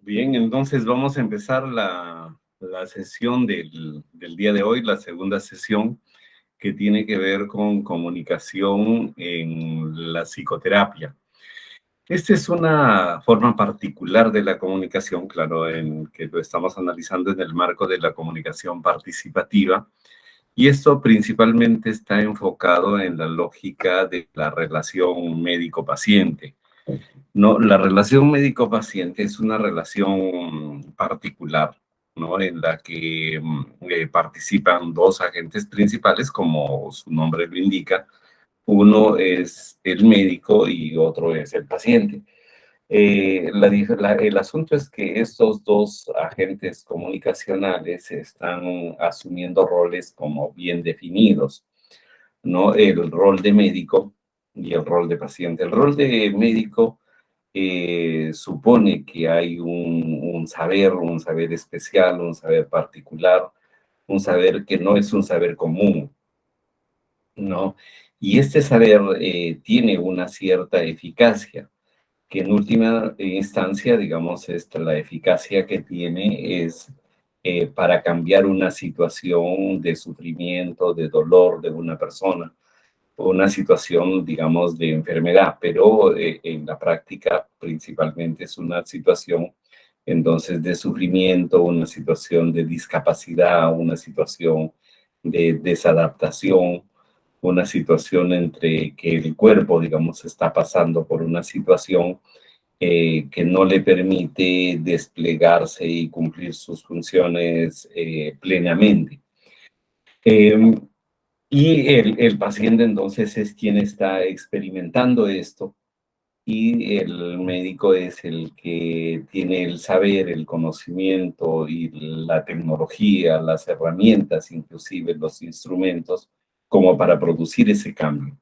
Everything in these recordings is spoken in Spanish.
Bien, entonces vamos a empezar la sesión del día de hoy, la segunda sesión que tiene que ver con comunicación en la psicoterapia. Esta es una forma particular de la comunicación, claro, en que lo estamos analizando en el marco de la comunicación participativa, y esto principalmente está enfocado en la lógica de la relación médico-paciente. No, la relación médico-paciente es una relación particular, ¿no? En la que participan dos agentes principales, como su nombre lo indica. Uno es el médico y otro es el paciente. El asunto es que estos dos agentes comunicacionales están asumiendo roles como bien definidos, ¿no? El rol de médico y el rol de paciente. El rol de médico supone que hay un saber especial, un saber particular, un saber que no es un saber común, ¿no? Y este saber tiene una cierta eficacia, que en última instancia, digamos, la eficacia que tiene es para cambiar una situación de sufrimiento, de dolor de una persona, una situación, digamos, de enfermedad, pero en la práctica principalmente es una situación entonces de sufrimiento, una situación de discapacidad, una situación de desadaptación, una situación entre que el cuerpo, digamos, está pasando por una situación que no le permite desplegarse y cumplir sus funciones plenamente. Eh, y el paciente entonces es quien está experimentando esto y el médico es el que tiene el saber, el conocimiento y la tecnología, las herramientas, inclusive los instrumentos, como para producir ese cambio.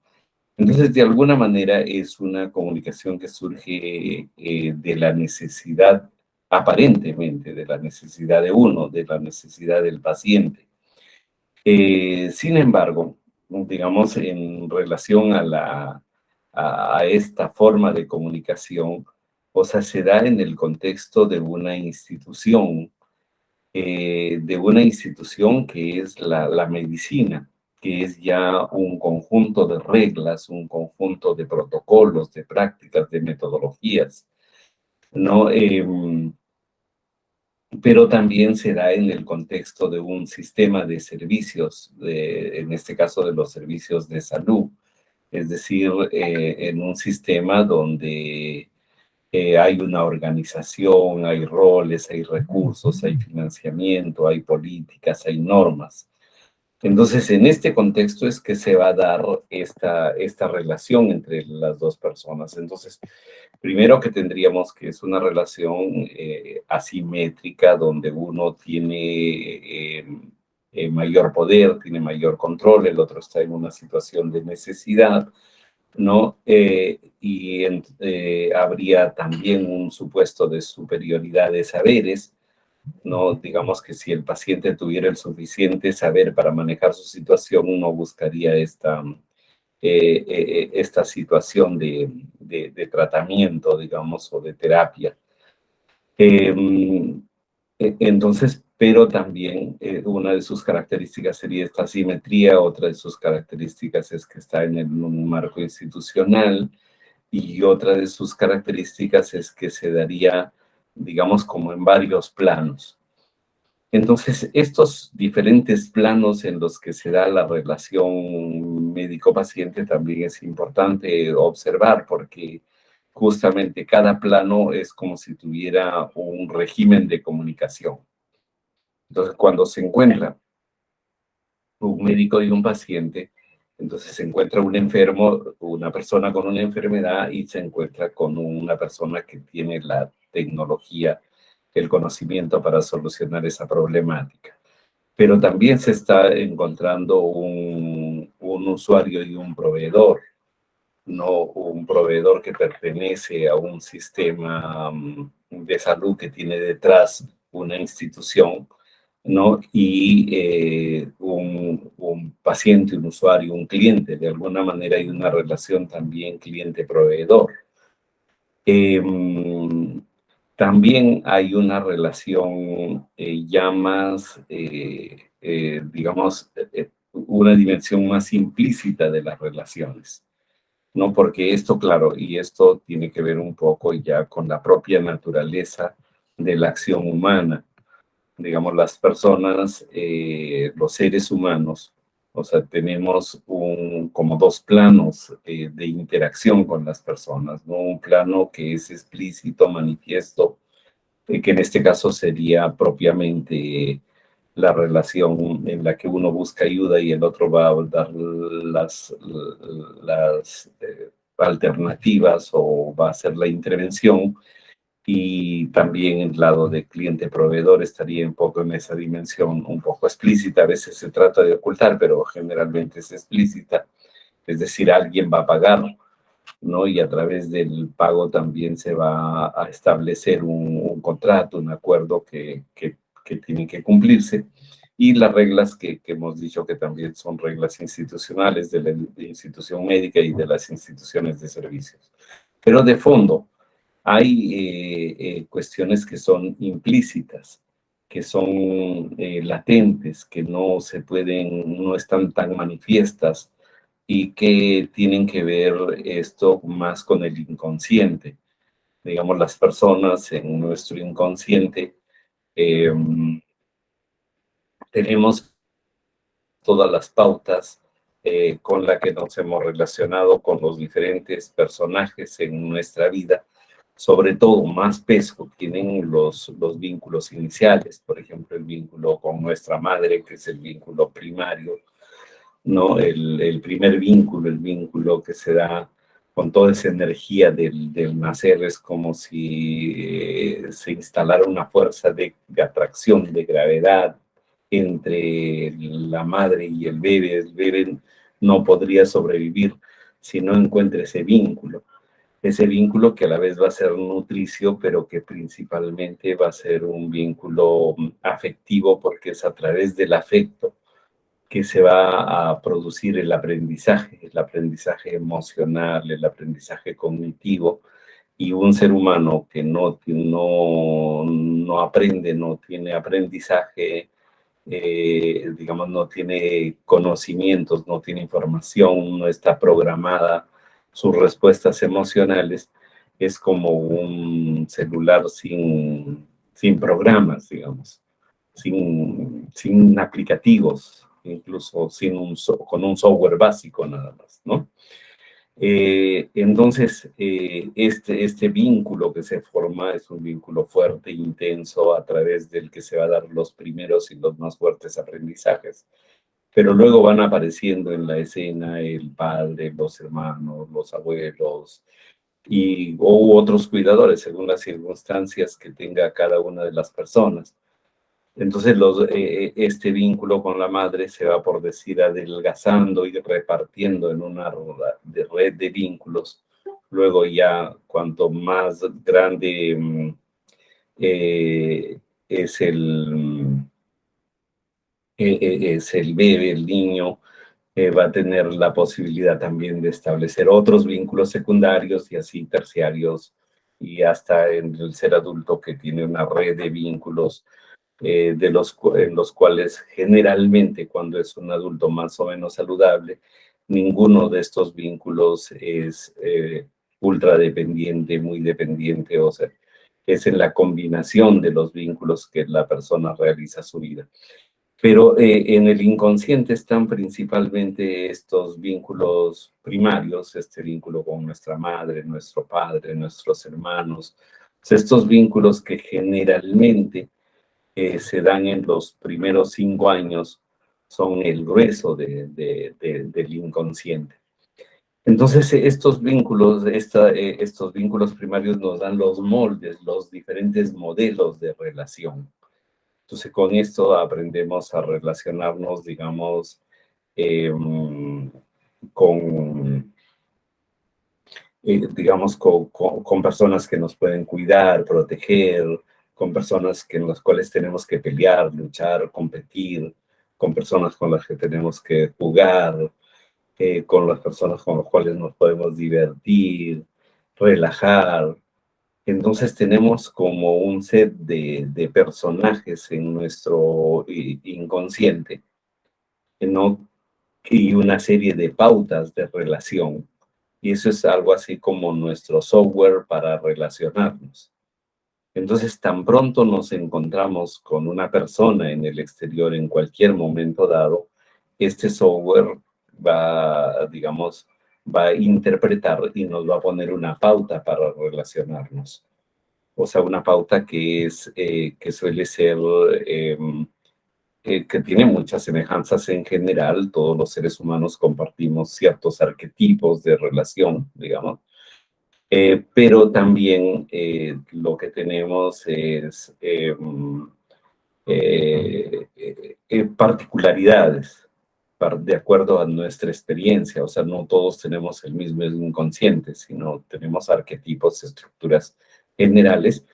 Entonces, de alguna manera es una comunicación que surge de la necesidad, aparentemente, de la necesidad de uno, de la necesidad del paciente. Sin embargo, digamos, en relación a esta forma de comunicación, o sea, se da en el contexto de una institución que es la medicina, que es ya un conjunto de reglas, un conjunto de protocolos, de prácticas, de metodologías, ¿no? Pero también se da en el contexto de un sistema de servicios, en este caso de los servicios de salud, es decir, en un sistema donde hay una organización, hay roles, hay recursos, hay financiamiento, hay políticas, hay normas. Entonces, en este contexto es que se va a dar esta relación entre las dos personas. Entonces, primero que tendríamos que es una relación asimétrica donde uno tiene mayor poder, tiene mayor control, el otro está en una situación de necesidad, ¿no? Habría también un supuesto de superioridad de saberes, ¿no? Digamos que si el paciente tuviera el suficiente saber para manejar su situación, uno buscaría esta situación de tratamiento, digamos, o de terapia. Entonces, pero también una de sus características sería esta asimetría, otra de sus características es que está en un marco institucional y otra de sus características es que se daría, digamos, como en varios planos. Entonces, estos diferentes planos en los que se da la relación médico-paciente también es importante observar porque justamente cada plano es como si tuviera un régimen de comunicación. Entonces, cuando se encuentra un médico y un paciente, entonces se encuentra un enfermo, una persona con una enfermedad y se encuentra con una persona que tiene la tecnología, el conocimiento para solucionar esa problemática. Pero también se está encontrando un usuario y un proveedor, no un proveedor que pertenece a un sistema de salud que tiene detrás una institución, ¿no? Y un paciente, un usuario, un cliente. De alguna manera hay una relación también cliente-proveedor. También hay una relación ya más, digamos, una dimensión más implícita de las relaciones, ¿no? Porque esto, claro, y esto tiene que ver un poco ya con la propia naturaleza de la acción humana. Digamos, las personas, los seres humanos, o sea, tenemos como dos planos de interacción con las personas, ¿no? Un plano que es explícito, manifiesto, que en este caso sería propiamente la relación en la que uno busca ayuda y el otro va a dar las alternativas o va a hacer la intervención. Y también el lado de cliente-proveedor estaría un poco en esa dimensión, un poco explícita. A veces se trata de ocultar, pero generalmente es explícita. Es decir, alguien va a pagar, ¿no? Y a través del pago también se va a establecer un contrato, un acuerdo que tiene que cumplirse. Y las reglas que hemos dicho que también son reglas institucionales de la institución médica y de las instituciones de servicios. Pero de fondo, hay cuestiones que son implícitas, que son latentes, que no se pueden, no están tan manifiestas y que tienen que ver esto más con el inconsciente. Digamos, las personas en nuestro inconsciente eh, tenemos todas las pautas con las que nos hemos relacionado con los diferentes personajes en nuestra vida. Sobre todo, más peso tienen los vínculos iniciales, por ejemplo, el vínculo con nuestra madre, que es el vínculo primario, ¿no? El primer vínculo, el vínculo que se da con toda esa energía del nacer, es como si se instalara una fuerza de atracción, de gravedad entre la madre y el bebé. El bebé no podría sobrevivir si no encuentra ese vínculo que a la vez va a ser nutricio, pero que principalmente va a ser un vínculo afectivo, porque es a través del afecto que se va a producir el aprendizaje emocional, el aprendizaje cognitivo, y un ser humano que no aprende, no tiene aprendizaje, digamos, no tiene conocimientos, no tiene información, no está programada sus respuestas emocionales, es como un celular sin programas, digamos, sin aplicativos, incluso con un software básico nada más, ¿no? Entonces, este vínculo que se forma es un vínculo fuerte, intenso, a través del que se va a dar los primeros y los más fuertes aprendizajes. Pero luego van apareciendo en la escena el padre, los hermanos, los abuelos o otros cuidadores, según las circunstancias que tenga cada una de las personas. Entonces, este vínculo con la madre se va, por decir, adelgazando y repartiendo en una red de vínculos. Luego ya, cuanto más grande eh, es es el bebé, el niño, va a tener la posibilidad también de establecer otros vínculos secundarios y así terciarios, y hasta en el ser adulto, que tiene una red de vínculos en los cuales generalmente, cuando es un adulto más o menos saludable, ninguno de estos vínculos es ultra dependiente, muy dependiente, o sea, es en la combinación de los vínculos que la persona realiza su vida. Pero en el inconsciente están principalmente estos vínculos primarios, este vínculo con nuestra madre, nuestro padre, nuestros hermanos, estos vínculos que generalmente se dan en los primeros 5 años, son el grueso del inconsciente. Entonces, estos vínculos primarios nos dan los moldes, los diferentes modelos de relación. Entonces, con esto aprendemos a relacionarnos, digamos, eh, con, con personas que nos pueden cuidar, proteger, con personas en las cuales tenemos que pelear, luchar, competir, con personas con las que tenemos que jugar, con las personas con las cuales nos podemos divertir, relajar, Entonces tenemos como un set de personajes en nuestro inconsciente, ¿no? Y una serie de pautas de relación. Y eso es algo así como nuestro software para relacionarnos. Entonces, tan pronto nos encontramos con una persona en el exterior en cualquier momento dado, este software va, digamos, va a interpretar y nos va a poner una pauta para relacionarnos. O sea, una pauta que suele ser, eh, que tiene muchas semejanzas en general. Todos los seres humanos compartimos ciertos arquetipos de relación, digamos, pero también lo que tenemos es particularidades de acuerdo a nuestra experiencia. O sea, no todos tenemos el mismo inconsciente, sino tenemos arquetipos, estructuras generales,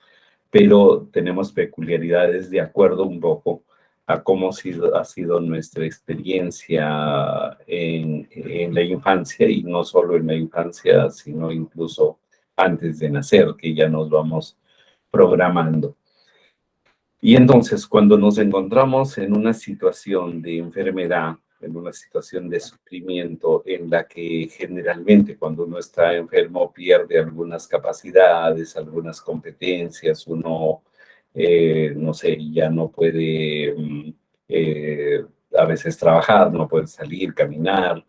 pero tenemos peculiaridades de acuerdo un poco a cómo ha sido nuestra experiencia en la infancia, y no solo en la infancia, sino incluso antes de nacer, que ya nos vamos programando. Y entonces, cuando nos encontramos en una situación de enfermedad, en una situación de sufrimiento, en la que generalmente cuando uno está enfermo pierde algunas capacidades, algunas competencias, uno, no sé, ya no puede eh, a veces trabajar, no puede salir, caminar,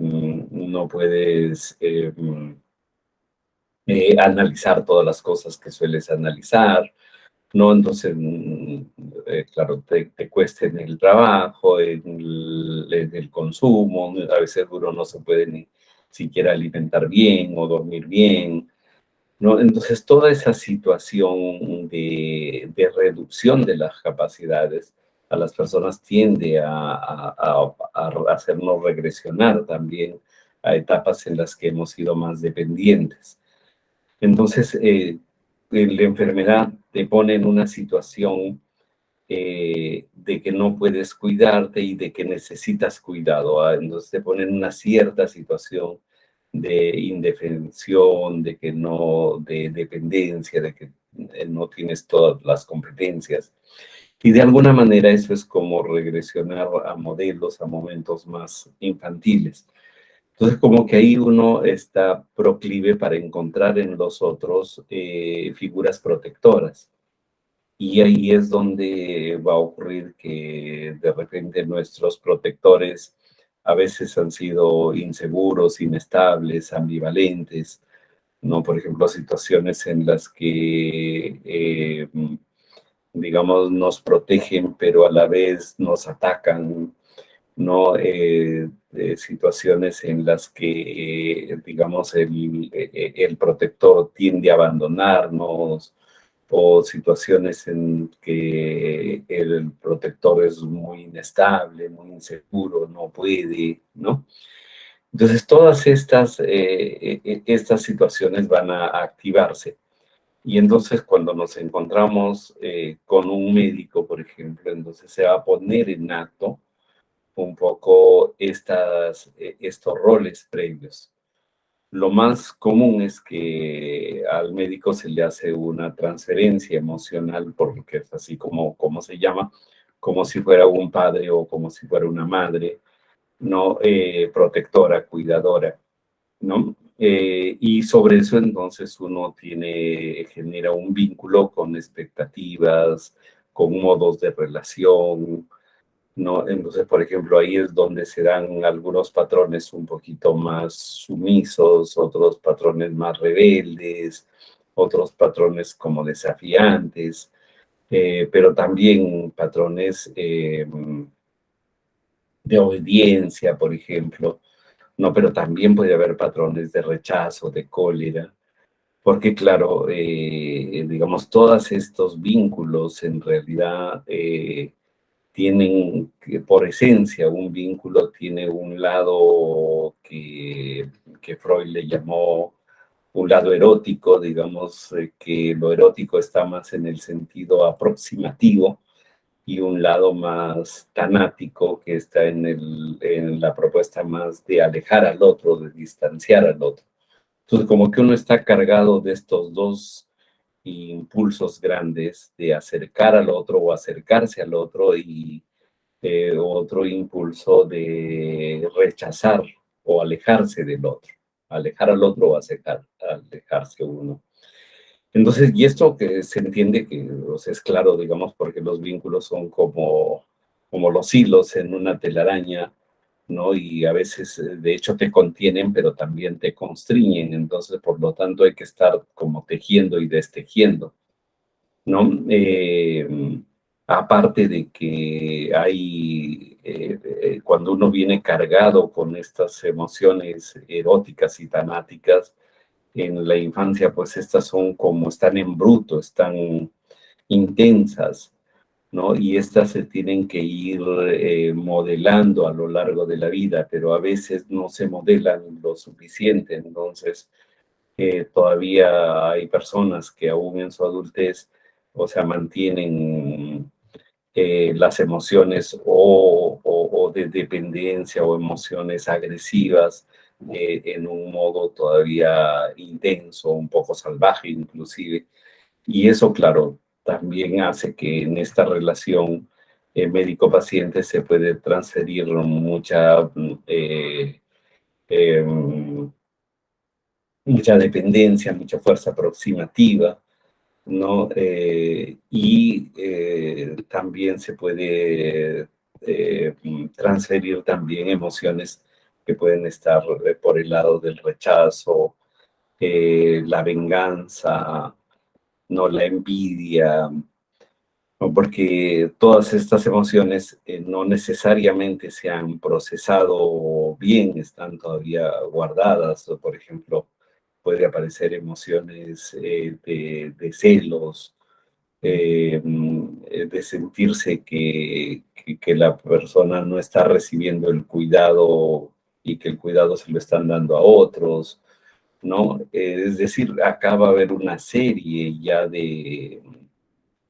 no puedes analizar todas las cosas que sueles analizar, ¿no? Entonces, claro, te cuesta en el trabajo, en el consumo, a veces uno no se puede ni siquiera alimentar bien o dormir bien, ¿no? Entonces, toda esa situación de reducción de las capacidades a las personas tiende a hacernos regresionar también a etapas en las que hemos sido más dependientes. Entonces, la enfermedad te pone en una situación de que no puedes cuidarte y de que necesitas cuidado. Entonces te pone en una cierta situación de indefensión, de que no, de dependencia, de que no tienes todas las competencias. Y de alguna manera eso es como regresionar a modelos, a momentos más infantiles. Entonces, como que ahí uno está proclive para encontrar en los otros figuras protectoras. Y ahí es donde va a ocurrir que de repente nuestros protectores a veces han sido inseguros, inestables, ambivalentes, ¿no? Por ejemplo, situaciones en las que, digamos, nos protegen, pero a la vez nos atacan, ¿no? Situaciones en las que, digamos, el protector tiende a abandonarnos, o situaciones en que el protector es muy inestable, muy inseguro, no puede, ¿no? Entonces, todas estas situaciones van a activarse. Y entonces, cuando nos encontramos con un médico, por ejemplo, entonces se va a poner en acto un poco estos roles previos. Lo más común es que al médico se le hace una transferencia emocional, porque es así como se llama, como si fuera un padre o como si fuera una madre, ¿no? Protectora, cuidadora, ¿no? Y sobre eso entonces uno genera un vínculo con expectativas, con modos de relación, ¿no? Entonces, por ejemplo, ahí es donde se dan algunos patrones un poquito más sumisos, otros patrones más rebeldes, otros patrones como desafiantes, pero también patrones de obediencia, por ejemplo, ¿no? Pero también puede haber patrones de rechazo, de cólera, porque claro, digamos, todos estos vínculos en realidad tienen, que por esencia, un vínculo tiene un lado que Freud le llamó un lado erótico, digamos, que lo erótico está más en el sentido aproximativo, y un lado más tanático que está en la propuesta más de alejar al otro, de distanciar al otro. Entonces, como que uno está cargado de estos dos impulsos grandes de acercar al otro o acercarse al otro y otro impulso de rechazar o alejarse del otro, alejar al otro o alejarse uno. Entonces, y esto que se entiende que, o sea, es claro, digamos, porque los vínculos son como los hilos en una telaraña, ¿no? Y a veces, de hecho, te contienen, pero también te constriñen. Entonces, por lo tanto, hay que estar como tejiendo y destejiendo, ¿no? Aparte de que hay, cuando uno viene cargado con estas emociones eróticas y tanáticas, en la infancia, pues estas son como están en bruto, están intensas, ¿no? Y estas se tienen que ir modelando a lo largo de la vida, pero a veces no se modelan lo suficiente. Entonces, todavía hay personas que aún en su adultez, o sea, mantienen las emociones o de dependencia o emociones agresivas en un modo todavía intenso, un poco salvaje inclusive. Y eso, claro, también hace que en esta relación médico-paciente se puede transferir eh, mucha dependencia, mucha fuerza aproximativa, ¿no? También se puede transferir también emociones que pueden estar por el lado del rechazo, la venganza, no la envidia, ¿no? Porque todas estas emociones no necesariamente se han procesado bien, están todavía guardadas, o por ejemplo, puede aparecer emociones de celos, de sentirse que la persona no está recibiendo el cuidado y que el cuidado se lo están dando a otros, ¿no? Es decir, acá va a haber una serie ya de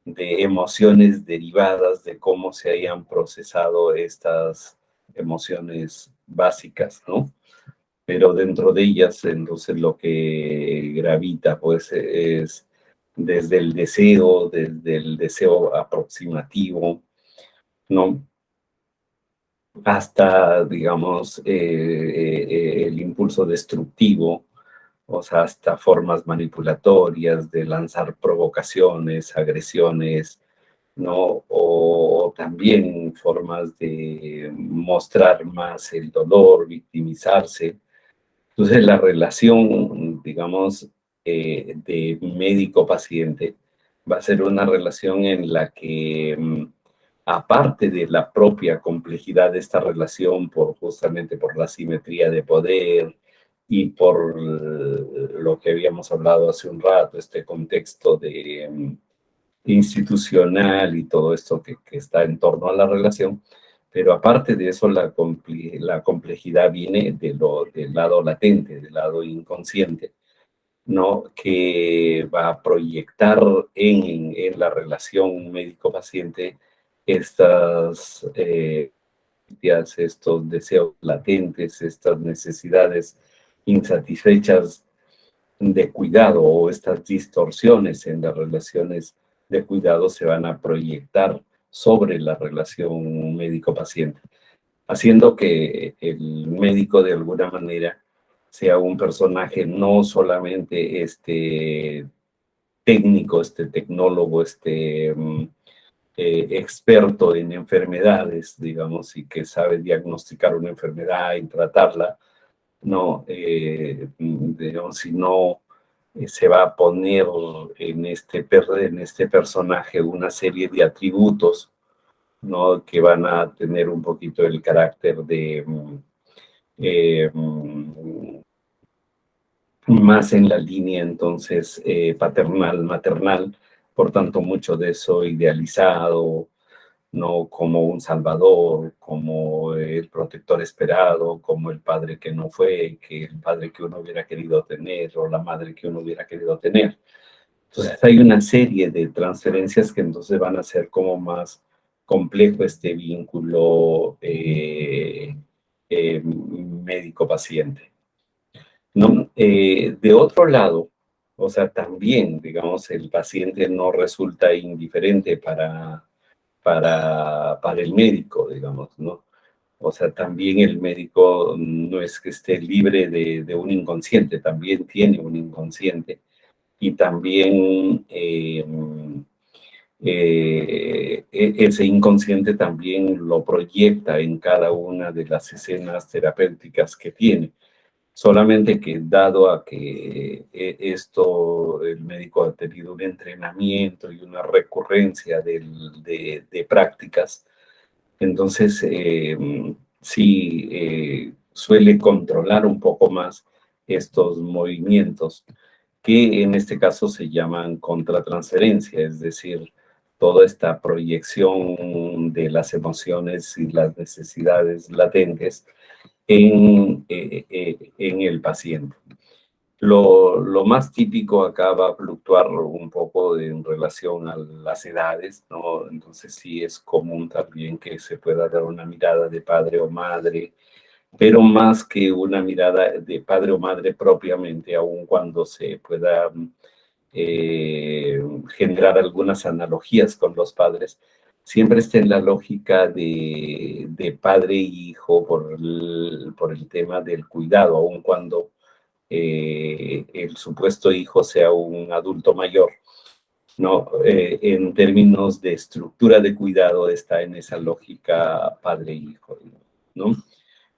emociones derivadas de cómo se hayan procesado estas emociones básicas, ¿no? Pero dentro de ellas, entonces lo que gravita, pues, es desde el deseo aproximativo, ¿no? Hasta, digamos, el impulso destructivo, o sea, hasta formas manipulatorias de lanzar provocaciones, agresiones, ¿no? O también formas de mostrar más el dolor, victimizarse. Entonces, la relación, digamos, de médico-paciente va a ser una relación en la que, aparte de la propia complejidad de esta relación, justamente por la simetría de poder y por lo que habíamos hablado hace un rato, este contexto institucional y todo esto que está en torno a la relación, pero aparte de eso, la complejidad viene del lado latente, del lado inconsciente, ¿no? Que va a proyectar en la relación médico-paciente estas, estos deseos latentes, estas necesidades insatisfechas de cuidado o estas distorsiones en las relaciones de cuidado se van a proyectar sobre la relación médico-paciente, haciendo que el médico de alguna manera sea un personaje no solamente este técnico, este tecnólogo, experto en enfermedades, digamos, y que sabe diagnosticar una enfermedad y tratarla, no, digamos, sino se va a poner en este personaje una serie de atributos, ¿no? Que van a tener un poquito el carácter de más en la línea entonces paternal, maternal, por tanto mucho de eso idealizado, ¿no? Como un salvador, como el protector esperado, como el padre que no fue, que el padre que uno hubiera querido tener o la madre que uno hubiera querido tener. Entonces hay una serie de transferencias que entonces van a ser como más complejo este vínculo médico-paciente. ¿no? De otro lado, o sea, también, digamos, el paciente no resulta indiferente para el médico, digamos, ¿no? O sea, también el médico no es que esté libre de un inconsciente, también tiene un inconsciente y también ese inconsciente también lo proyecta en cada una de las escenas terapéuticas que tiene. Solamente que dado a que esto, el médico ha tenido un entrenamiento y una recurrencia de prácticas, entonces sí suele controlar un poco más estos movimientos que en este caso se llaman contratransferencia, es decir, toda esta proyección de las emociones y las necesidades latentes en el paciente. Lo más típico acá va a fluctuar un poco en relación a las edades, ¿no? Entonces sí es común también que se pueda dar una mirada de padre o madre, pero más que una mirada de padre o madre propiamente, aun cuando se pueda generar algunas analogías con los padres, siempre está en la lógica de padre e hijo por el tema del cuidado, aun cuando el supuesto hijo sea un adulto mayor, ¿no? En términos de estructura de cuidado está en esa lógica padre-hijo, ¿no?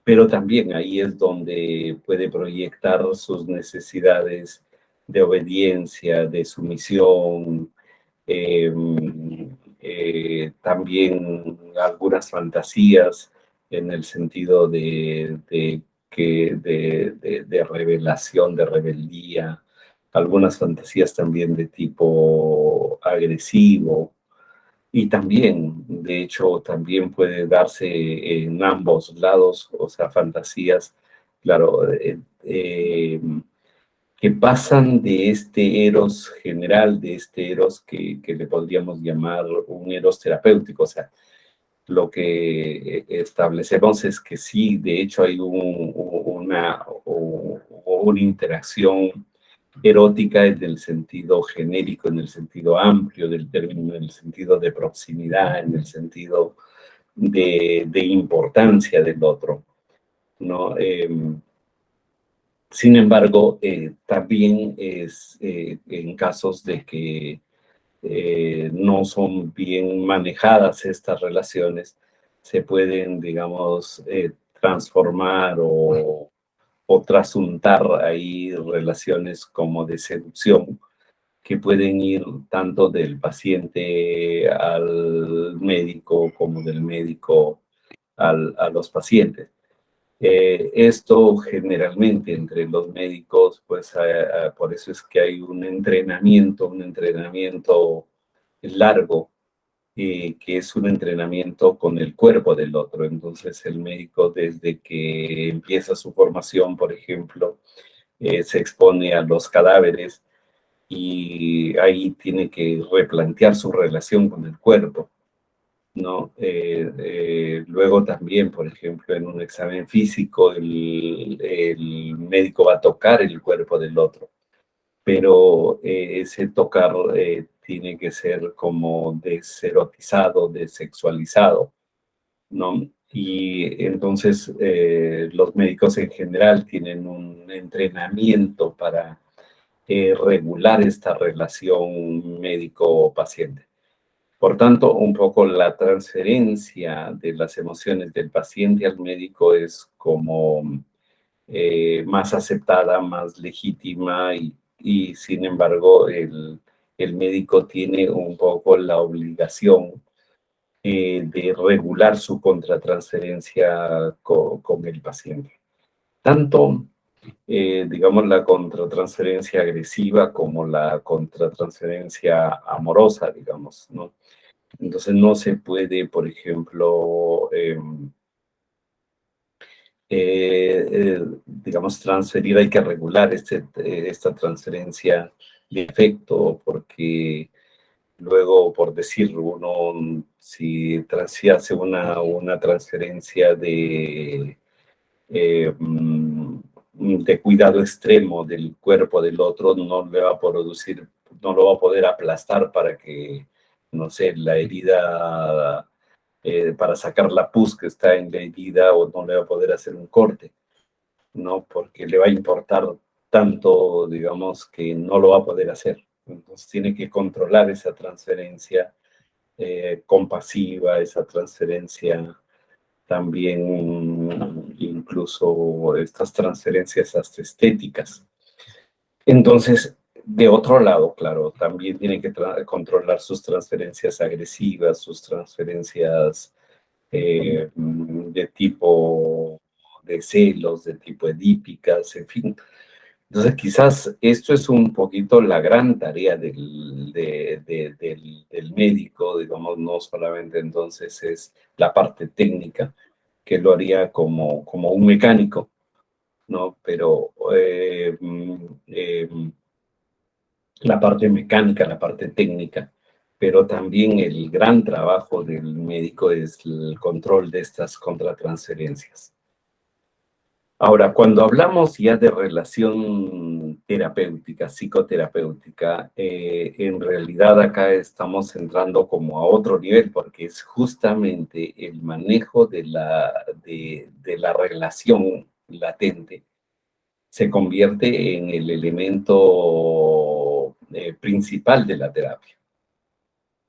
Pero también ahí es donde puede proyectar sus necesidades de obediencia, de sumisión, eh, también algunas fantasías en el sentido de revelación, de rebeldía, algunas fantasías también de tipo agresivo, y también, de hecho, también puede darse en ambos lados, o sea, fantasías, claro, que pasan de este eros general, de este eros que le podríamos llamar un eros terapéutico, o sea, lo que establecemos es que sí, de hecho hay una interacción erótica en el sentido genérico, en el sentido amplio del término, en el sentido de proximidad, en el sentido de importancia del otro, ¿no? Sin embargo, también es en casos de que no son bien manejadas estas relaciones, se pueden, digamos, transformar o trasuntar ahí relaciones como de seducción que pueden ir tanto del paciente al médico como del médico a los pacientes. Esto generalmente entre los médicos, pues por eso es que hay un entrenamiento largo, que es un entrenamiento con el cuerpo del otro. Entonces el médico desde que empieza su formación, por ejemplo, se expone a los cadáveres y ahí tiene que replantear su relación con el cuerpo, ¿no? Luego también, por ejemplo, en un examen físico, el médico va a tocar el cuerpo del otro, pero ese tocar tiene que ser como deserotizado, desexualizado, ¿no? Y entonces los médicos en general tienen un entrenamiento para regular esta relación médico-paciente. Por tanto, un poco la transferencia de las emociones del paciente al médico es como más aceptada, más legítima y sin embargo el médico tiene un poco la obligación de regular su contratransferencia con el paciente. Tanto digamos, la contratransferencia agresiva como la contratransferencia amorosa, digamos, ¿no? Entonces no se puede, por ejemplo, digamos, transferir, hay que regular esta transferencia de efecto, porque luego, por decir, uno, si hace una transferencia de de cuidado extremo del cuerpo del otro no le va a producir, no lo va a poder aplastar para que, no sé, la herida, para sacar la pus que está en la herida, o no le va a poder hacer un corte, ¿no? Porque le va a importar tanto, digamos, que no lo va a poder hacer. Entonces tiene que controlar esa transferencia compasiva, esa transferencia también, incluso estas transferencias hasta estéticas. Entonces, de otro lado, claro, también tiene que controlar sus transferencias agresivas, sus transferencias de tipo de celos, de tipo edípicas, en fin. Entonces, quizás esto es un poquito la gran tarea del médico, digamos, no solamente entonces es la parte técnica, que lo haría como un mecánico, ¿no? Pero la parte mecánica, la parte técnica, pero también el gran trabajo del médico es el control de estas contratransferencias. Ahora, cuando hablamos ya de relación terapéutica, psicoterapéutica, en realidad acá estamos entrando como a otro nivel, porque es justamente el manejo de la relación latente se convierte en el elemento principal de la terapia,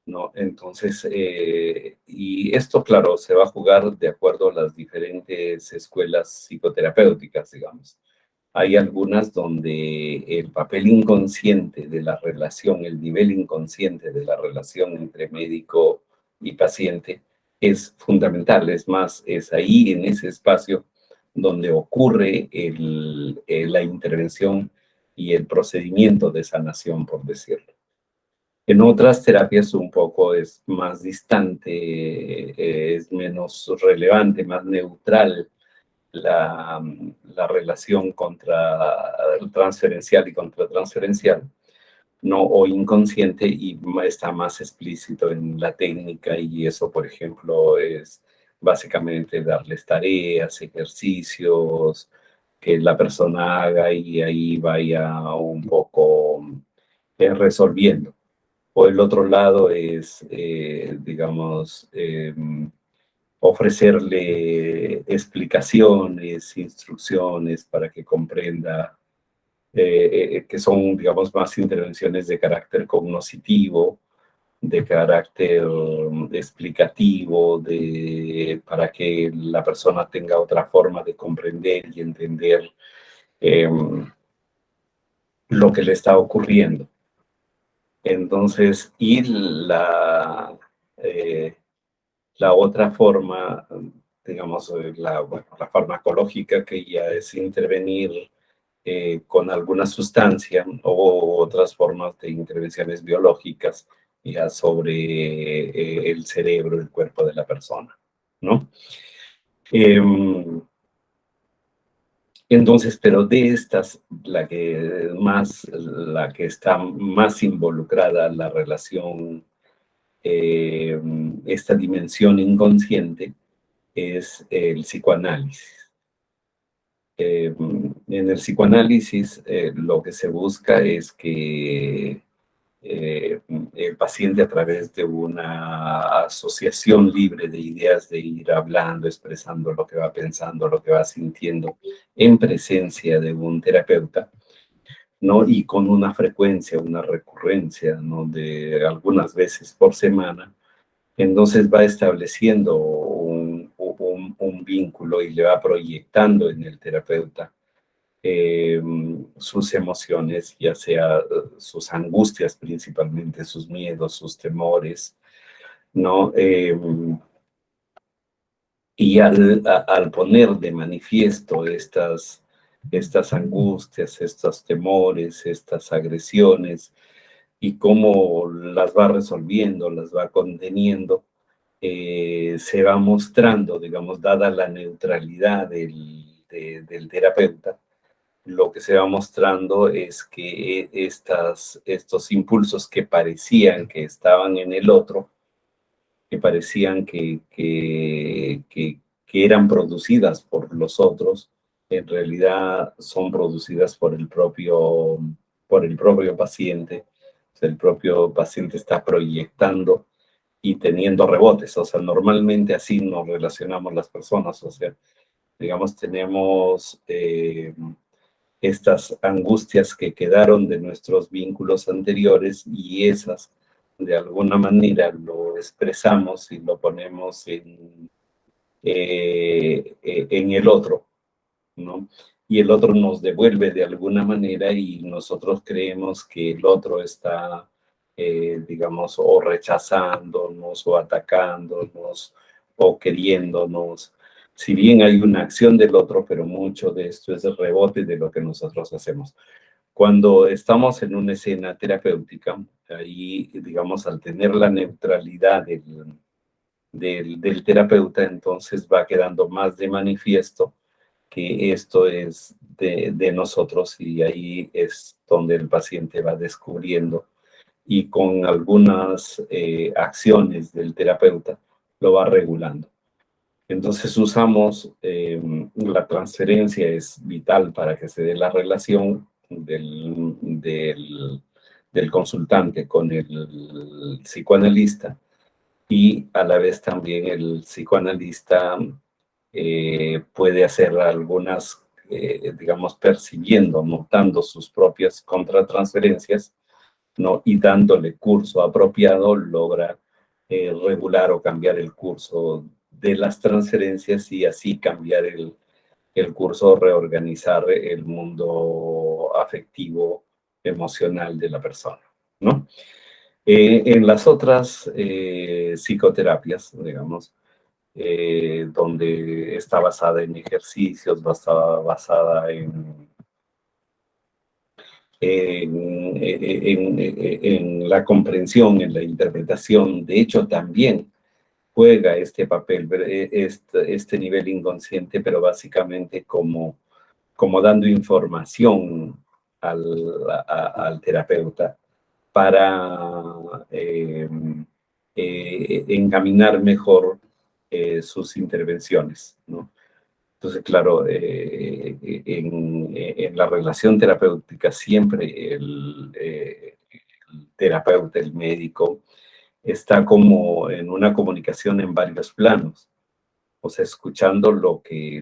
¿no? Entonces, y esto, claro, se va a jugar de acuerdo a las diferentes escuelas psicoterapéuticas, digamos. Hay algunas donde el papel inconsciente de la relación, el nivel inconsciente de la relación entre médico y paciente es fundamental. Es más, es ahí, en ese espacio, donde ocurre la intervención y el procedimiento de sanación, por decirlo. En otras terapias un poco es más distante, es menos relevante, más neutral la relación transferencial y contratransferencial, ¿no? O inconsciente, y está más explícito en la técnica, y eso, por ejemplo, es básicamente darles tareas, ejercicios, que la persona haga y ahí vaya un poco resolviendo. O el otro lado es, digamos, ofrecerle explicaciones, instrucciones para que comprenda, que son, digamos, más intervenciones de carácter cognoscitivo, de carácter explicativo, para que la persona tenga otra forma de comprender y entender eh, lo que le está ocurriendo. Entonces, eh, la otra forma, digamos, bueno, la farmacológica, que ya es intervenir con alguna sustancia, o otras formas de intervenciones biológicas ya sobre el cerebro, el cuerpo de la persona, ¿no? Entonces, pero de estas, la que está más involucrada la relación, esta dimensión inconsciente, es el psicoanálisis. En el psicoanálisis lo que se busca es que el paciente, a través de una asociación libre de ideas, de ir hablando, expresando lo que va pensando, lo que va sintiendo, en presencia de un terapeuta, ¿no? Y con una frecuencia, una recurrencia, ¿no? De algunas veces por semana, entonces va estableciendo un vínculo y le va proyectando en el terapeuta sus emociones, ya sea sus angustias principalmente, sus miedos, sus temores, ¿no? Y al poner de manifiesto estas angustias, estos temores, estas agresiones, y cómo las va resolviendo, las va conteniendo, se va mostrando, digamos, dada la neutralidad del terapeuta, lo que se va mostrando es que estos impulsos que parecían que estaban en el otro, que parecían que eran producidas por los otros, en realidad son producidas por el propio paciente. O sea, el propio paciente está proyectando y teniendo rebotes. O sea, normalmente así nos relacionamos las personas. O sea, digamos, tenemos estas angustias que quedaron de nuestros vínculos anteriores y esas, de alguna manera, lo expresamos y lo ponemos en el otro, ¿no? Y el otro nos devuelve de alguna manera y nosotros creemos que el otro está, digamos, o rechazándonos o atacándonos o queriéndonos. Si bien hay una acción del otro, pero mucho de esto es el rebote de lo que nosotros hacemos. Cuando estamos en una escena terapéutica, ahí, digamos, al tener la neutralidad del terapeuta, entonces va quedando más de manifiesto que esto es de nosotros y ahí es donde el paciente va descubriendo y con algunas acciones del terapeuta lo va regulando. Entonces usamos la transferencia, es vital para que se dé la relación del consultante con el psicoanalista y a la vez también el psicoanalista puede hacer algunas, digamos, percibiendo, notando sus propias contratransferencias, ¿no? Y dándole curso apropiado, logra regular o cambiar el curso de las transferencias y así cambiar el curso, reorganizar el mundo afectivo, emocional de la persona, ¿no? En las otras psicoterapias, digamos, donde está basada en ejercicios, basada en la comprensión, en la interpretación. De hecho, también juega este papel, este nivel inconsciente, pero básicamente como dando información al terapeuta para encaminar mejor sus intervenciones, ¿no? Entonces, claro, en la relación terapéutica siempre el terapeuta, el médico, está como en una comunicación en varios planos, o sea, escuchando lo que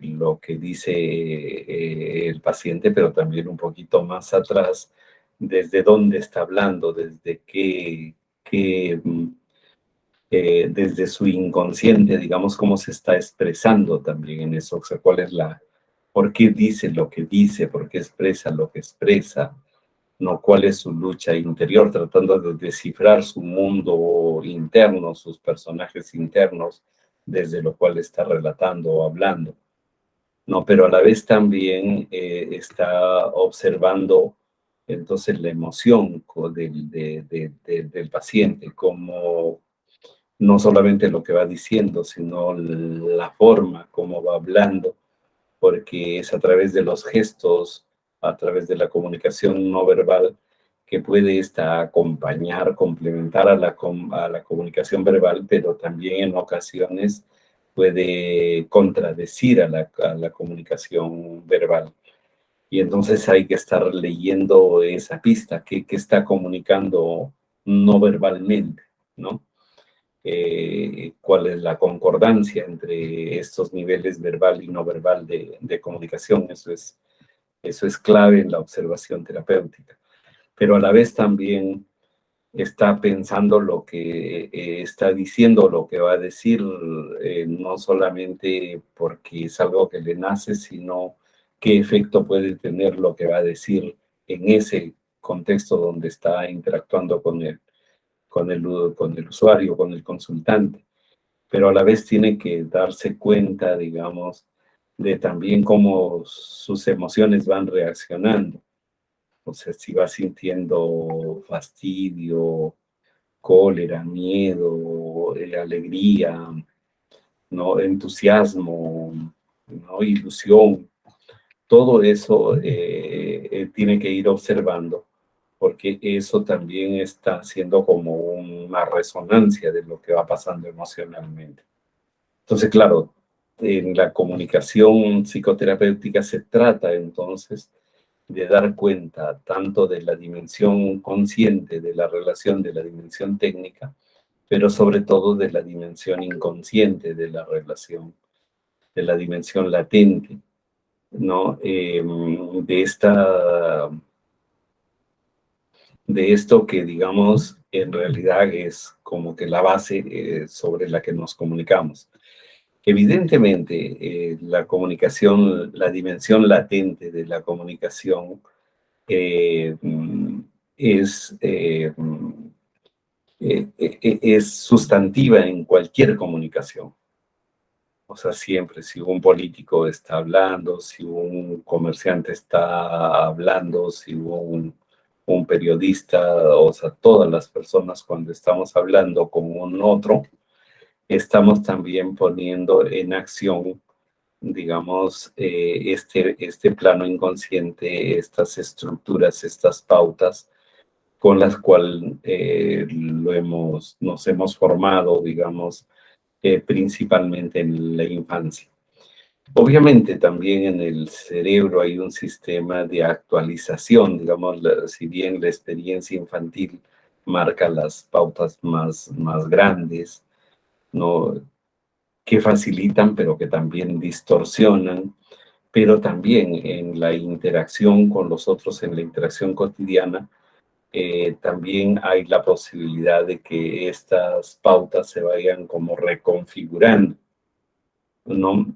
dice el paciente, pero también un poquito más atrás, desde dónde está hablando, desde desde su inconsciente, digamos, cómo se está expresando también en eso, o sea, cuál es por qué dice lo que dice, por qué expresa lo que expresa, ¿no? Cuál es su lucha interior, tratando de descifrar su mundo interno, sus personajes internos, desde lo cual está relatando o hablando, ¿no? Pero a la vez también está observando entonces la emoción del paciente, como no solamente lo que va diciendo, sino la forma como va hablando, porque es a través de los gestos, a través de la comunicación no verbal, que puede esta acompañar, complementar a la comunicación verbal, pero también en ocasiones puede contradecir a la comunicación verbal. Y entonces hay que estar leyendo esa pista que está comunicando no verbalmente, ¿no? Cuál es la concordancia entre estos niveles verbal y no verbal de comunicación. Eso es clave en la observación terapéutica. Pero a la vez también está pensando lo que está diciendo, lo que va a decir, no solamente porque es algo que le nace, sino qué efecto puede tener lo que va a decir en ese contexto donde está interactuando con el usuario, con el consultante, pero a la vez tiene que darse cuenta, digamos, de también cómo sus emociones van reaccionando. O sea, si va sintiendo fastidio, cólera, miedo, alegría, ¿no? Entusiasmo, ¿no? Ilusión. Todo eso tiene que ir observando porque eso también está haciendo como una resonancia de lo que va pasando emocionalmente. Entonces, claro, en la comunicación psicoterapéutica se trata entonces de dar cuenta tanto de la dimensión consciente de la relación, de la dimensión técnica, pero sobre todo de la dimensión inconsciente de la relación, de la dimensión latente, ¿no? De esto que, digamos, en realidad es como que la base sobre la que nos comunicamos. Evidentemente, la comunicación, la dimensión latente de la comunicación eh, mm, es, es sustantiva en cualquier comunicación. O sea, siempre, si un político está hablando, si un comerciante está hablando, si un periodista, o sea, todas las personas cuando estamos hablando con un otro, estamos también poniendo en acción, digamos, este plano inconsciente, estas estructuras, estas pautas con las cuales nos hemos formado, digamos, principalmente en la infancia. Obviamente también en el cerebro hay un sistema de actualización, digamos, si bien la experiencia infantil marca las pautas más grandes, ¿no? Que facilitan, pero que también distorsionan, pero también en la interacción con los otros, en la interacción cotidiana, también hay la posibilidad de que estas pautas se vayan como reconfigurando, ¿no?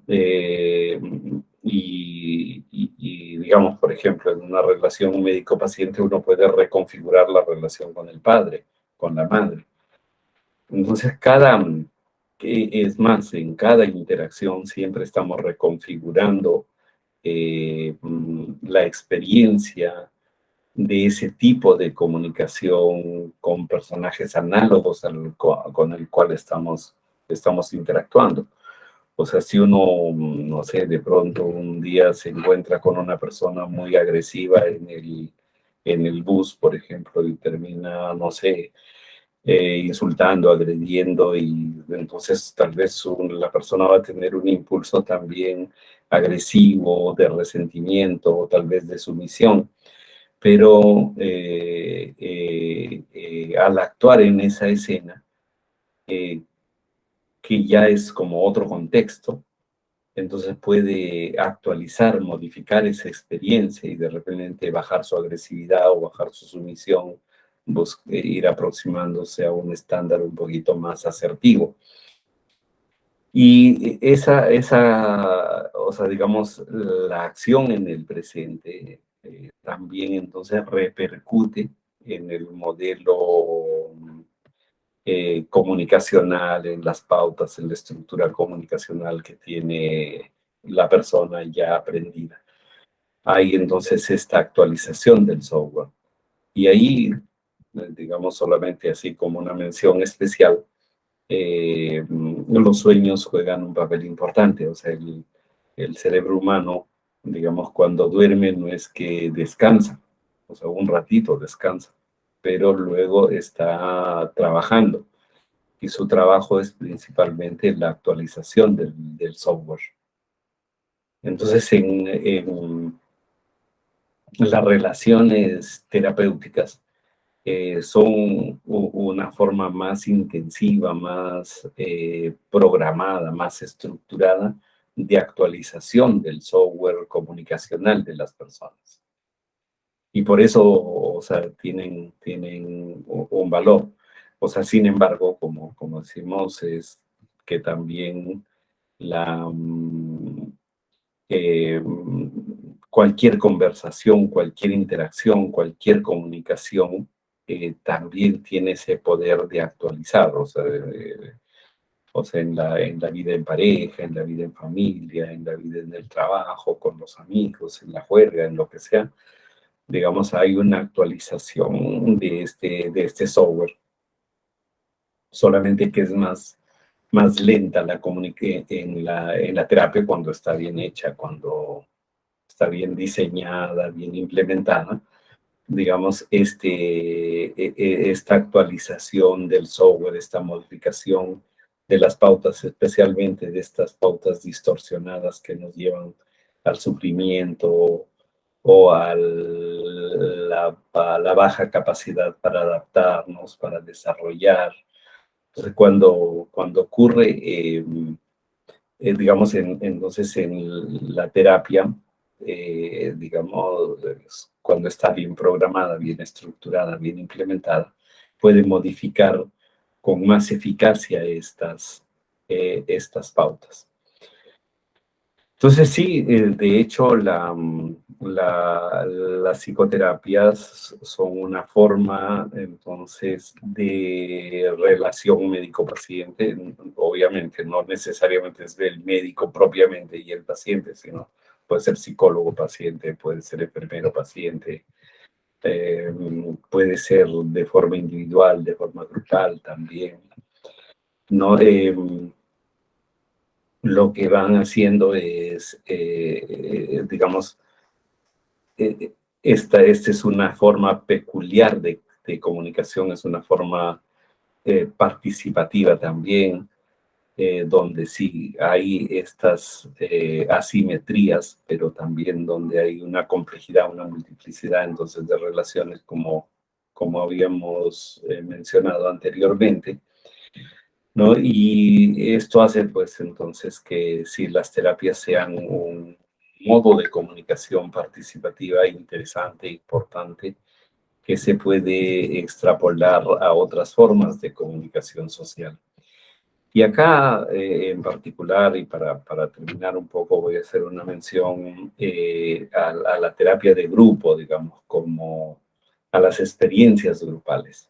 Digamos, por ejemplo, en una relación médico-paciente uno puede reconfigurar la relación con el padre, con la madre. Entonces, es más, en cada interacción siempre estamos reconfigurando la experiencia de ese tipo de comunicación con personajes análogos con el cual estamos interactuando. O sea, si uno, no sé, de pronto un día se encuentra con una persona muy agresiva en el bus, por ejemplo, y termina, no sé, insultando, agrediendo, y entonces tal vez la persona va a tener un impulso también agresivo, de resentimiento, o tal vez de sumisión. Pero al actuar en esa escena, eh, que ya es como otro contexto, entonces puede actualizar, modificar esa experiencia y de repente bajar su agresividad o bajar su sumisión, ir aproximándose a un estándar un poquito más asertivo. Y o sea, digamos, la acción en el presente también entonces repercute en el modelo comunicacional, en las pautas, en la estructura comunicacional que tiene la persona ya aprendida. Hay entonces esta actualización del software. Y ahí, digamos, solamente así como una mención especial, los sueños juegan un papel importante. O sea, el cerebro humano, digamos, cuando duerme no es que descansa, o sea, un ratito descansa, pero luego está trabajando y su trabajo es principalmente la actualización del software. Entonces, en las relaciones terapéuticas son una forma más intensiva, más programada, más estructurada de actualización del software comunicacional de las personas. Y por eso, o sea, tienen un valor. O sea, sin embargo, como decimos, es que también la, cualquier conversación, cualquier interacción, cualquier comunicación también tiene ese poder de actualizar, o sea en la vida en pareja, en la vida en familia, en la vida en el trabajo, con los amigos, en la juerga, en lo que sea, digamos, hay una actualización de este software, solamente que es más lenta la en la terapia cuando está bien hecha, cuando está bien diseñada, bien implementada, digamos, esta actualización del software, esta modificación, de las pautas, especialmente de estas pautas distorsionadas que nos llevan al sufrimiento o a la baja capacidad para adaptarnos, para desarrollar. Entonces, cuando ocurre, digamos, entonces en la terapia, digamos, cuando está bien programada, bien estructurada, bien implementada, puede modificar con más eficacia estas pautas. Entonces sí, de hecho las psicoterapias son una forma entonces de relación médico-paciente. Obviamente no necesariamente es del médico propiamente y el paciente, sino puede ser psicólogo-paciente, puede ser enfermero-paciente, eh, puede ser de forma individual, de forma grupal también, ¿no? Lo que van haciendo es, digamos, esta es una forma peculiar de comunicación, es una forma participativa también, donde sí hay estas asimetrías, pero también donde hay una complejidad, una multiplicidad entonces de relaciones como habíamos mencionado anteriormente, ¿no? Y esto hace pues entonces que si las terapias sean un modo de comunicación participativa interesante, importante, que se puede extrapolar a otras formas de comunicación social. Y acá en particular, y para terminar un poco, voy a hacer una mención a la terapia de grupo, digamos, como a las experiencias grupales.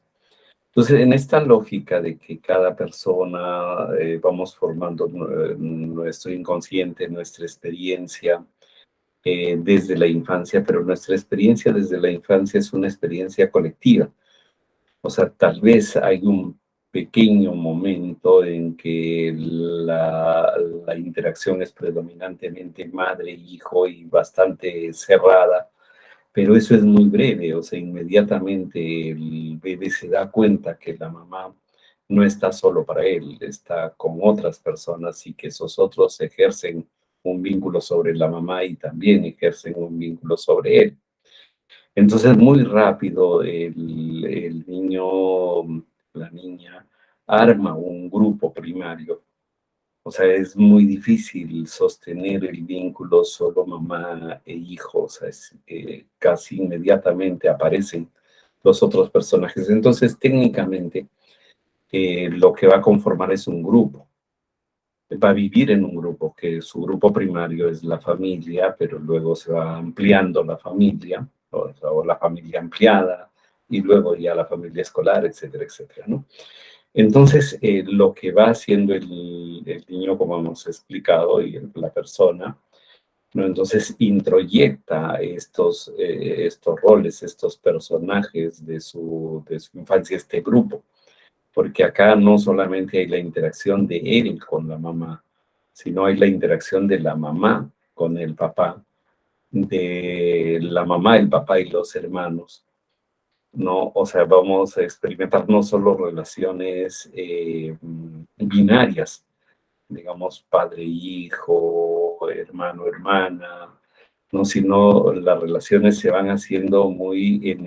Entonces, en esta lógica de que cada persona vamos formando nuestro inconsciente, nuestra experiencia desde la infancia, pero nuestra experiencia desde la infancia es una experiencia colectiva. O sea, tal vez hay un pequeño momento en que la interacción es predominantemente madre-hijo y bastante cerrada, pero eso es muy breve, o sea, inmediatamente el bebé se da cuenta que la mamá no está solo para él, está con otras personas y que esos otros ejercen un vínculo sobre la mamá y también ejercen un vínculo sobre él. Entonces, muy rápido el niño, la niña, arma un grupo primario. O sea, es muy difícil sostener el vínculo solo mamá e hijo. O sea, casi inmediatamente aparecen los otros personajes. Entonces, técnicamente, lo que va a conformar es un grupo. Va a vivir en un grupo, que su grupo primario es la familia, pero luego se va ampliando la familia, o la familia ampliada, y luego ya la familia escolar, etcétera, etcétera, ¿no? Entonces, lo que va haciendo el niño, como hemos explicado, y la persona, ¿no? Entonces, introyecta estos roles, estos personajes de su infancia, este grupo, porque acá no solamente hay la interacción de él con la mamá, sino hay la interacción de la mamá con el papá, de la mamá, el papá y los hermanos, ¿no? O sea, vamos a experimentar no solo relaciones binarias, digamos, padre-hijo, hermano-hermana, ¿no? Sino las relaciones se van haciendo muy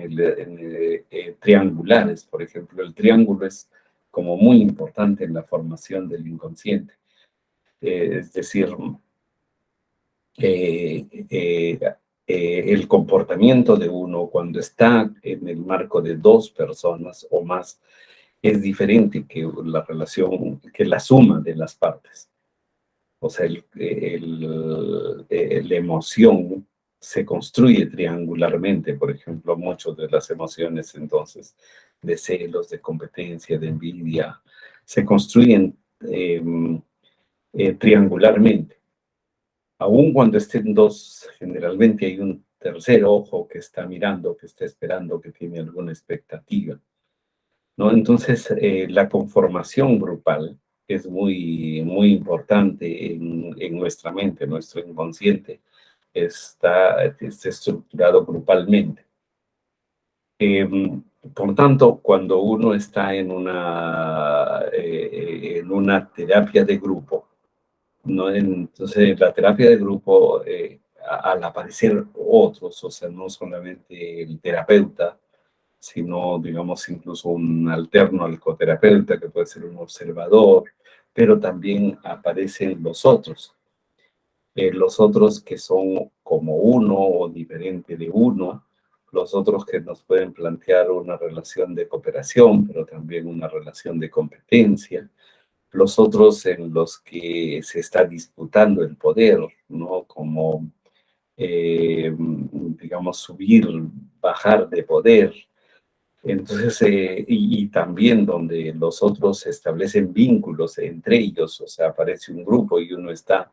triangulares. Por ejemplo, el triángulo es como muy importante en la formación del inconsciente. Es decir, eh, eh, el comportamiento de uno cuando está en el marco de dos personas o más es diferente que la relación, que la suma de las partes. O sea, la emoción se construye triangularmente, por ejemplo, muchas de las emociones entonces de celos, de competencia, de envidia, se construyen triangularmente. Aun cuando estén dos, generalmente hay un tercer ojo que está mirando, que está esperando, que tiene alguna expectativa, ¿no? Entonces, la conformación grupal es muy importante en nuestra mente, nuestro inconsciente está estructurado grupalmente. Por tanto, cuando uno está en una terapia de grupo, ¿no? Entonces, la terapia de grupo, al aparecer otros, o sea, no solamente el terapeuta, sino, digamos, incluso un alterno al coterapeuta, que puede ser un observador, pero también aparecen los otros que son como uno o diferente de uno, los otros que nos pueden plantear una relación de cooperación, pero también una relación de competencia, los otros en los que se está disputando el poder, ¿no? Como, digamos, subir, bajar de poder. Entonces, y también donde los otros establecen vínculos entre ellos, o sea, aparece un grupo y uno está,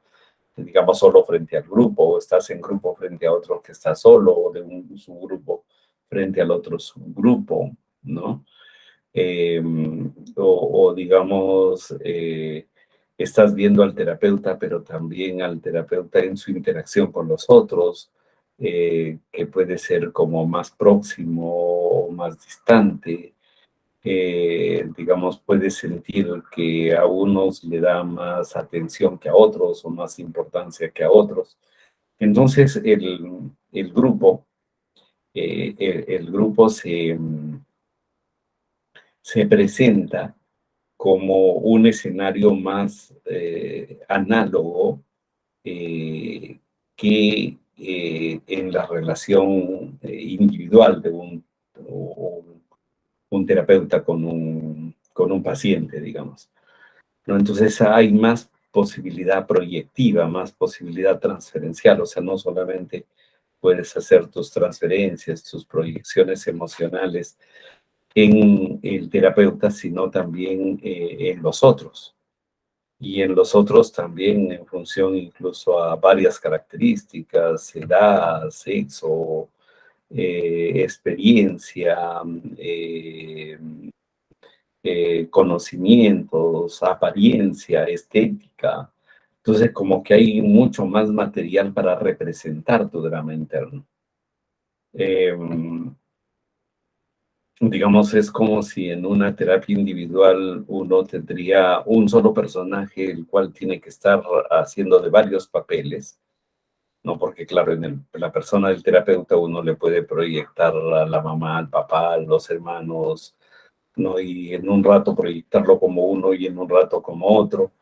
digamos, solo frente al grupo, o estás en grupo frente a otro que está solo, o de un subgrupo frente al otro subgrupo, ¿no? Eh, o digamos, estás viendo al terapeuta, pero también al terapeuta en su interacción con los otros, que puede ser como más próximo o más distante. Digamos, puedes sentir que a unos le da más atención que a otros o más importancia que a otros. Entonces, el grupo, el grupo se presenta como un escenario más análogo que en la relación individual de un terapeuta con un paciente, digamos, ¿no? Entonces hay más posibilidad proyectiva, más posibilidad transferencial, o sea, no solamente puedes hacer tus transferencias, tus proyecciones emocionales en el terapeuta, sino también en los otros. Y en los otros también en función incluso a varias características, edad, sexo, experiencia, eh, conocimientos, apariencia, estética. Entonces, como que hay mucho más material para representar tu drama interno. Eh, digamos, es como si en una terapia individual uno tendría un solo personaje, el cual tiene que estar haciendo de varios papeles, ¿no? Porque claro, la persona del terapeuta uno le puede proyectar a la mamá, al papá, a los hermanos, ¿no? Y en un rato proyectarlo como uno y en un rato como otro,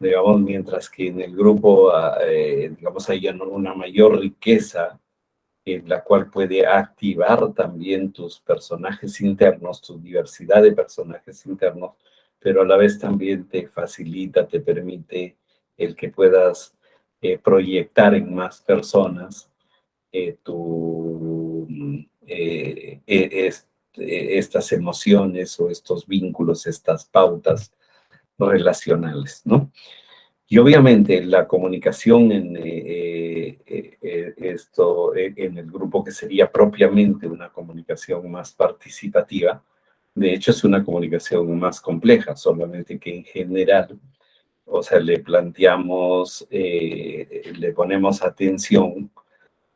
digamos, mientras que en el grupo, digamos, hay una mayor riqueza en la cual puede activar también tus personajes internos, tu diversidad de personajes internos, pero a la vez también te facilita, te permite el que puedas proyectar en más personas tu, estas emociones o estos vínculos, estas pautas relacionales, ¿no? Y obviamente la comunicación en el grupo, que sería propiamente una comunicación más participativa, de hecho es una comunicación más compleja, solamente que en general, o sea, le planteamos, le ponemos atención,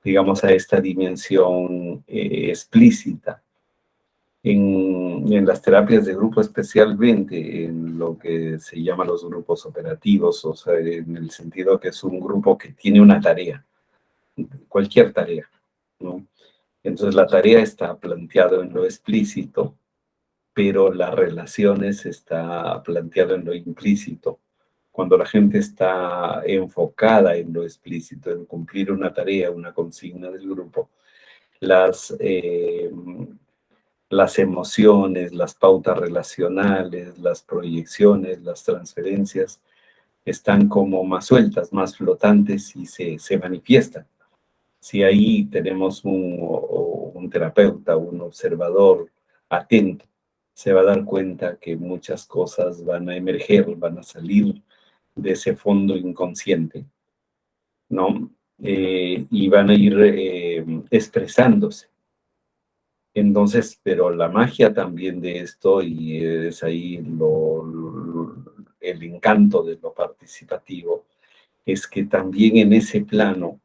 digamos, a esta dimensión explícita en las terapias de grupo, especialmente en lo que se llama los grupos operativos, o sea, en el sentido que es un grupo que tiene una tarea, cualquier tarea, ¿no? Entonces la tarea está planteada en lo explícito, pero las relaciones está planteado en lo implícito. Cuando la gente está enfocada en lo explícito, en cumplir una tarea, una consigna del grupo, las, eh, las emociones, las pautas relacionales, las proyecciones, las transferencias están como más sueltas, más flotantes y se manifiestan. Si ahí tenemos un terapeuta, un observador atento, se va a dar cuenta que muchas cosas van a emerger, van a salir de ese fondo inconsciente, ¿no? Y van a ir expresándose. Entonces, pero la magia también de esto, y es ahí el encanto de lo participativo, es que también en ese plano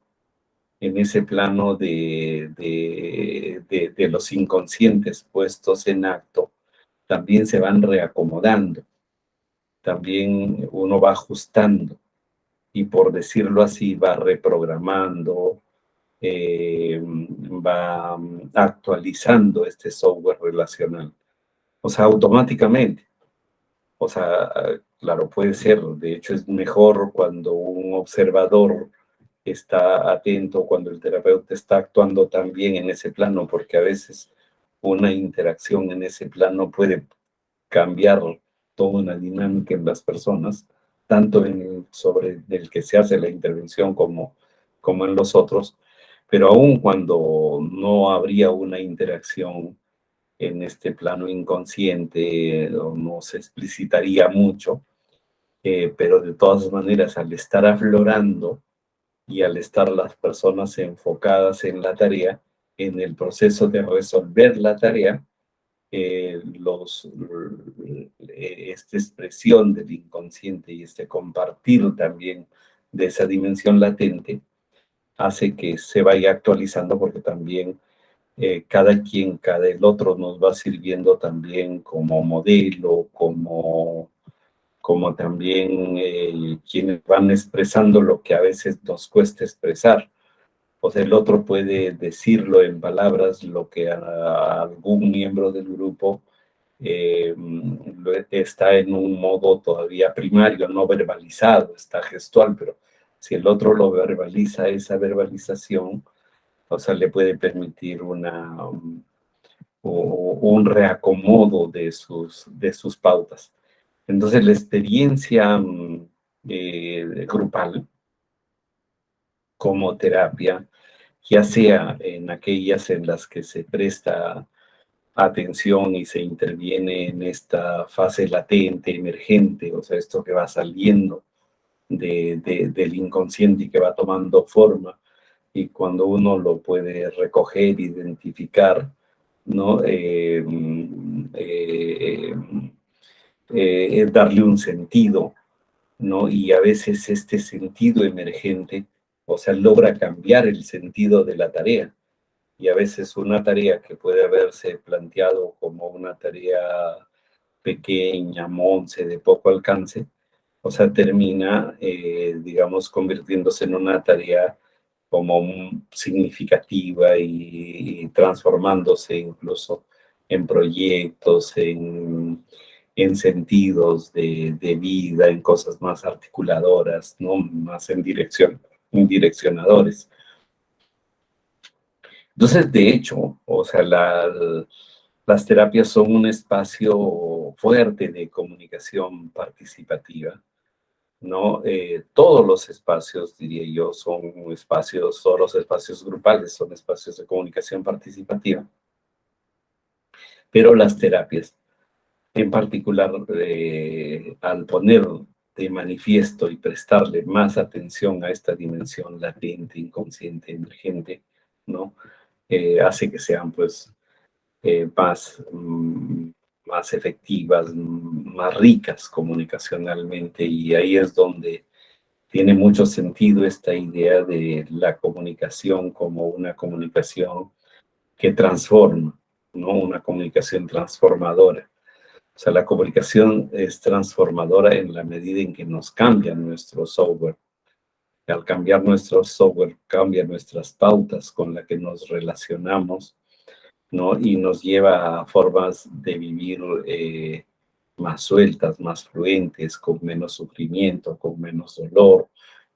de los inconscientes puestos en acto también se van reacomodando, también uno va ajustando y, por decirlo así, va reprogramando, va actualizando este software relacional, o sea, automáticamente. O sea, claro, puede ser, de hecho es mejor cuando un observador está atento, cuando el terapeuta está actuando también en ese plano, porque a veces una interacción en ese plano puede cambiar toda una dinámica en las personas, tanto en sobre el que se hace la intervención como en los otros, pero aun cuando no habría una interacción en este plano inconsciente, no se explicitaría mucho, pero de todas maneras, al estar aflorando y al estar las personas enfocadas en la tarea, en el proceso de resolver la tarea, esta expresión del inconsciente y este compartir también de esa dimensión latente hace que se vaya actualizando, porque también cada el otro nos va sirviendo también como modelo, como también quienes van expresando lo que a veces nos cuesta expresar. O sea, el otro puede decirlo en palabras, lo que a algún miembro del grupo está en un modo todavía primario, no verbalizado, está gestual, pero si el otro lo verbaliza, esa verbalización, o sea, le puede permitir un reacomodo de sus pautas. Entonces, la experiencia grupal como terapia, ya sea en aquellas en las que se presta atención y se interviene en esta fase latente, emergente, o sea, esto que va saliendo del inconsciente y que va tomando forma, y cuando uno lo puede recoger, identificar, ¿no? Darle un sentido, ¿no? Y a veces este sentido emergente, o sea, logra cambiar el sentido de la tarea. Y a veces una tarea que puede haberse planteado como una tarea pequeña, monce, de poco alcance, o sea, termina, digamos, convirtiéndose en una tarea como significativa y transformándose incluso en proyectos, en sentidos de vida, en cosas más articuladoras, ¿no? Más en direccionadores. Entonces, de hecho, o sea, las terapias son un espacio fuerte de comunicación participativa, ¿no? Todos los espacios, diría yo, son espacios, todos los espacios grupales son espacios de comunicación participativa, pero las terapias, en particular, al poner de manifiesto y prestarle más atención a esta dimensión latente, inconsciente, emergente, ¿no? Hace que sean, pues, más efectivas, más ricas comunicacionalmente, y ahí es donde tiene mucho sentido esta idea de la comunicación como una comunicación que transforma, ¿no? Una comunicación transformadora. O sea, la comunicación es transformadora en la medida en que nos cambia nuestro software. Al cambiar nuestro software, cambia nuestras pautas con las que nos relacionamos, ¿no? Y nos lleva a formas de vivir más sueltas, más fluentes, con menos sufrimiento, con menos dolor,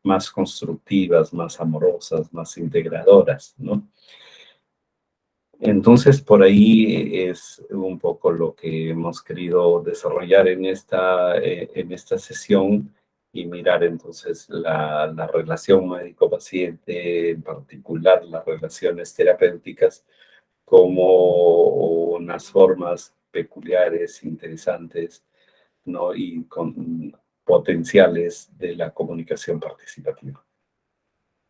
más constructivas, más amorosas, más integradoras, ¿no? Entonces, por ahí es un poco lo que hemos querido desarrollar en esta sesión, y mirar entonces la relación médico-paciente, en particular las relaciones terapéuticas, como unas formas peculiares, interesantes, ¿no? Y con potenciales de la comunicación participativa.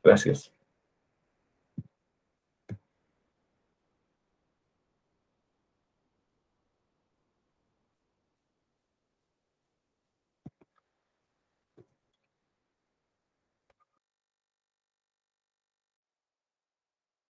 Gracias.